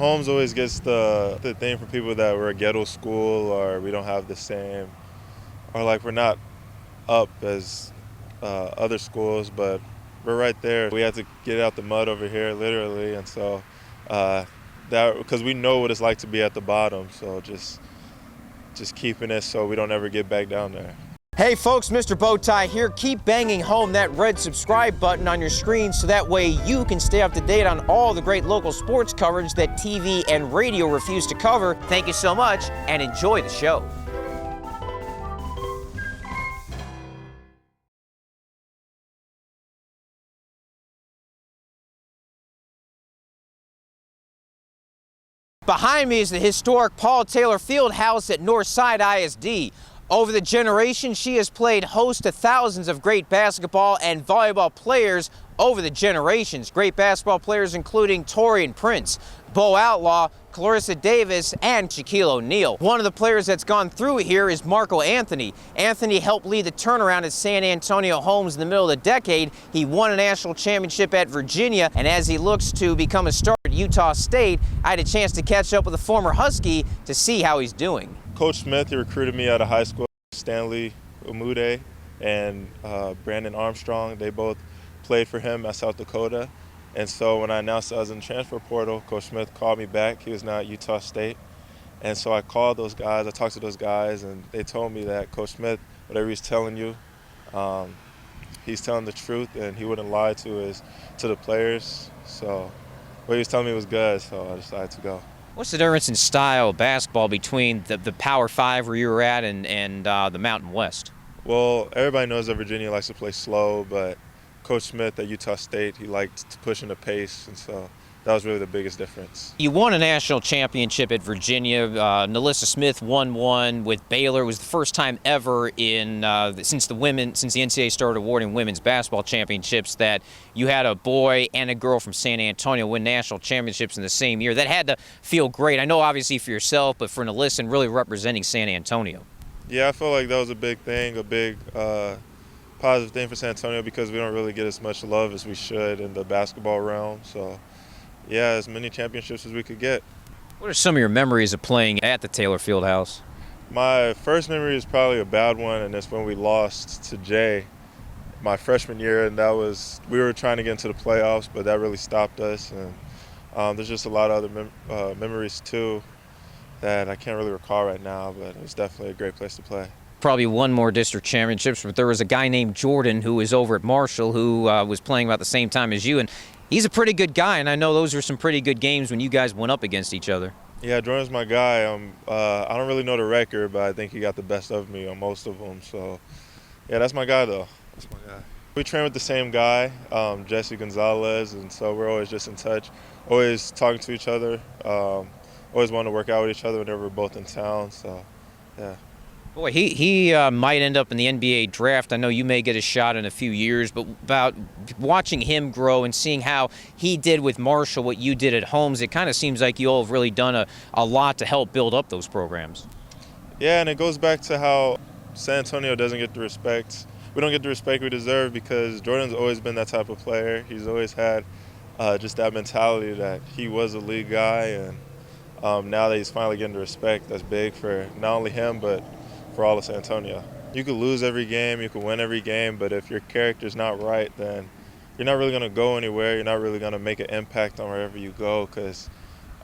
Holmes always gets the thing for people that we're a ghetto school or we don't have the same, or like we're not up as other schools, but we're right there. We had to get out the mud over here, literally, and so that because we know what it's like to be at the bottom. So just keeping it so we don't ever get back down there. Hey folks, Mr. Bowtie here. Keep banging home that red subscribe button on your screen so that way you can stay up to date on all the great local sports coverage that TV and radio refuse to cover. Thank you so much and enjoy the show. Behind me is the historic Paul Taylor Fieldhouse at Northside ISD. Over the generations, she has played host to thousands of great basketball and volleyball players over the generations. Great basketball players including Torian Prince, Bo Outlaw, Clarissa Davis, and Shaquille O'Neal. One of the players that's gone through here is Marco Anthony. Anthony helped lead the turnaround at San Antonio Holmes in the middle of the decade. He won a national championship at Virginia, and as he looks to become a star at Utah State, I had a chance to catch up with a former Husky to see how he's doing. Coach Smith, he recruited me out of high school. Stanley Umude and Brandon Armstrong, they both played for him at South Dakota. And so when I announced I was in the transfer portal, Coach Smith called me back. He was now at Utah State. And so I called those guys, I talked to those guys, and they told me that Coach Smith, whatever he's telling you, he's telling the truth, and he wouldn't lie to the players. So what he was telling me was good, so I decided to go. What's the difference in style of basketball between the Power 5 where you were at and the Mountain West? Well, everybody knows that Virginia likes to play slow, but Coach Smith at Utah State, he liked to push in the pace, and so that was really the biggest difference. You won a national championship at Virginia. Nalissa Smith won one with Baylor. It was the first time ever since the NCAA started awarding women's basketball championships that you had a boy and a girl from San Antonio win national championships in the same year. That had to feel great. I know obviously for yourself, but for Nalissa and really representing San Antonio. Yeah, I felt like that was a big thing, a big positive thing for San Antonio because we don't really get as much love as we should in the basketball realm. So yeah, as many championships as we could get. What are some of your memories of playing at the Taylor Fieldhouse? My first memory is probably a bad one, and it's when we lost to Jay my freshman year, and we were trying to get into the playoffs, but that really stopped us. And there's just a lot of other memories too that I can't really recall right now, but it was definitely a great place to play. Probably won more district championships, but there was a guy named Jordan who was over at Marshall who was playing about the same time as you, and he's a pretty good guy, and I know those were some pretty good games when you guys went up against each other. Yeah, Jordan's my guy. I don't really know the record, but I think he got the best of me on most of them. So, yeah, that's my guy, though. That's my guy. We train with the same guy, Jesse Gonzalez, and so we're always just in touch, always talking to each other, always wanting to work out with each other whenever we're both in town. So, yeah. Boy, he might end up in the NBA draft. I know you may get a shot in a few years, but about watching him grow and seeing how he did with Marshall what you did at Holmes, it kind of seems like you all have really done a lot to help build up those programs. Yeah, and it goes back to how San Antonio doesn't get the respect. We don't get the respect we deserve because Jordan's always been that type of player. He's always had just that mentality that he was a league guy, and now that he's finally getting the respect, that's big for not only him, but for all of San Antonio. You could lose every game, you could win every game, but if your character's not right, then you're not really going to go anywhere. You're not really going to make an impact on wherever you go because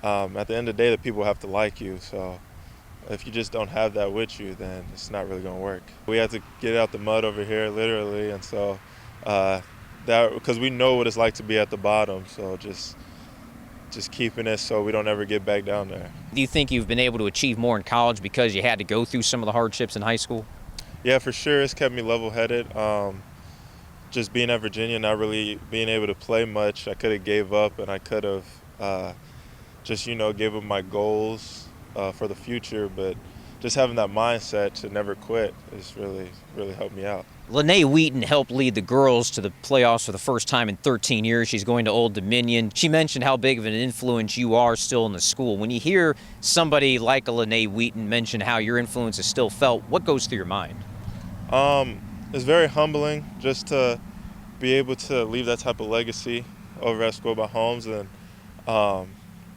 at the end of the day, the people have to like you. So if you just don't have that with you, then it's not really going to work. We had to get out the mud over here, literally, and so because we know what it's like to be at the bottom, so just keeping it so we don't ever get back down there. Do you think you've been able to achieve more in college because you had to go through some of the hardships in high school? Yeah, for sure. It's kept me level-headed. Just being at Virginia, not really being able to play much, I could have gave up, and I could have just, gave up my goals for the future. But just having that mindset to never quit has really, really helped me out. Lene Wheaton helped lead the girls to the playoffs for the first time in 13 years. She's going to Old Dominion. She mentioned how big of an influence you are still in the school. When you hear somebody like a Lene Wheaton mention how your influence is still felt, what goes through your mind? It's very humbling just to be able to leave that type of legacy over at School by Holmes. And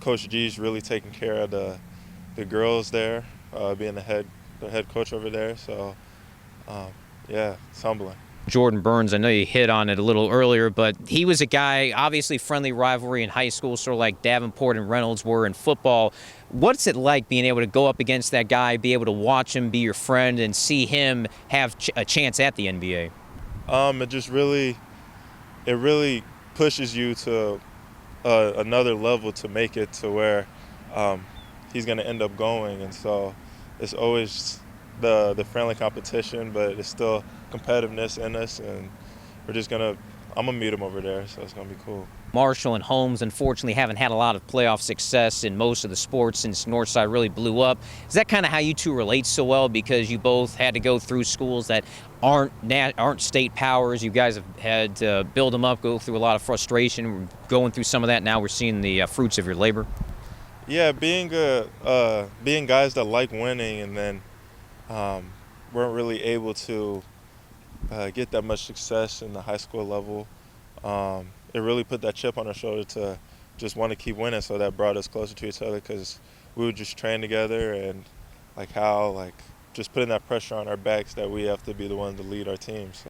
Coach G's really taking care of the girls there, being the head coach over there. So yeah, it's humbling. Jordan Burns, I know you hit on it a little earlier, but he was a guy, obviously friendly rivalry in high school, sort of like Davenport and Reynolds were in football. What's it like being able to go up against that guy, be able to watch him be your friend, and see him have a chance at the NBA? It really pushes you to another level to make it to where he's going to end up going. And so it's always the friendly competition, but it's still competitiveness in us. And I'm going to meet him over there, so it's going to be cool. Marshall and Holmes, unfortunately, haven't had a lot of playoff success in most of the sports since Northside really blew up. Is that kind of how you two relate so well, because you both had to go through schools that aren't state powers? You guys have had to build them up, go through a lot of frustration. We're going through some of that now. We're seeing the fruits of your labor. Yeah, being guys that like winning and then weren't really able to get that much success in the high school level. It really put that chip on our shoulder to just want to keep winning, so that brought us closer to each other, because we would just train together, and just putting that pressure on our backs that we have to be the ones to lead our teams.